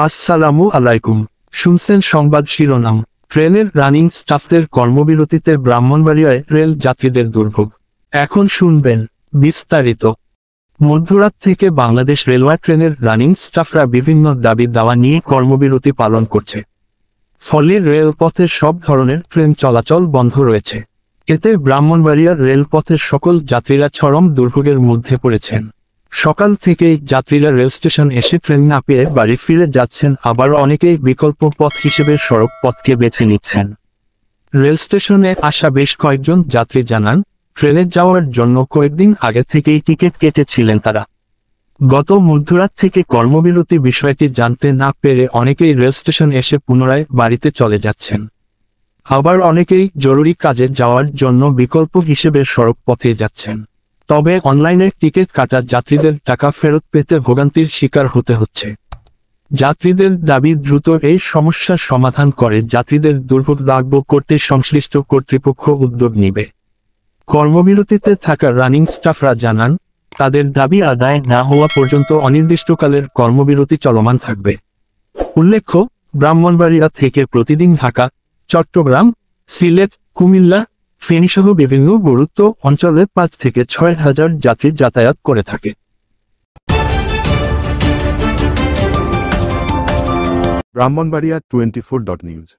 আসসালামু আলাইকুম। শুনছেন সংবাদ শিরোনাম। ট্রেনের রানিং স্টাফদের কর্মবিরতিতে ব্রাহ্মণবাড়িয়ায় রেল যাত্রীদের দুর্ভোগ। এখন শুনবেন বিস্তারিত। মধ্যরাত থেকে বাংলাদেশ রেলওয়ে ট্রেনের রানিং স্টাফরা বিভিন্ন দাবি দাওয়া নিয়ে কর্মবিরতি পালন করছে। ফলে রেলপথে সব ধরনের ট্রেন চলাচল বন্ধ রয়েছে। এতে ব্রাহ্মণবাড়িয়ার রেলপথের সকল যাত্রীরা চরম দুর্ভোগের মধ্যে পড়েছেন। সকাল থেকেই যাত্রীরা রেল স্টেশন এসে ট্রেন না পেয়ে বাড়ি ফিরে যাচ্ছেন, আবার অনেকেই বিকল্প পথ হিসেবে সড়ক পথকে বেছে নিচ্ছেন। রেল স্টেশনে আসা বেশ কয়েকজন যাত্রী জানান, ট্রেনে যাওয়ার জন্য কয়েকদিন আগে থেকেই টিকিট কেটেছিলেন তারা। গত মধ্যরাত থেকে কর্মবিরতি বিষয়টি জানতে না পেরে অনেকেই রেল স্টেশন এসে পুনরায় বাড়িতে চলে যাচ্ছেন। আবার অনেকেই জরুরি কাজে যাওয়ার জন্য বিকল্প হিসেবে সড়ক পথে যাচ্ছেন। তবে অনলাইনে টিকিট কাটা যাত্রীদের টাকা ফেরত পেতে ভোগান্তির শিকার হতে হচ্ছে। যাত্রীদের দাবি, দ্রুত এই সমস্যার সমাধান করে যাত্রীদের দুর্ভোগ লাঘব করতে সংশ্লিষ্ট কর্তৃপক্ষ উদ্যোগ নেবে। কর্মবিরতিতে থাকা রানিং স্টাফরা জানান, তাদের দাবি আদায় না হওয়া পর্যন্ত অনির্দিষ্টকালের কর্মবিরতি চলমান থাকবে। উল্লেখ্য, ব্রাহ্মণবাড়িয়া থেকে প্রতিদিন ঢাকা, চট্টগ্রাম, সিলেট, কুমিল্লা, ফেনীসহ বিভিন্ন গুরুত্ব অঞ্চলে 5 থেকে 6 হাজার যাত্রী যাতায়াত করে থাকে। ব্রাহ্মণবাড়িয়া 24.news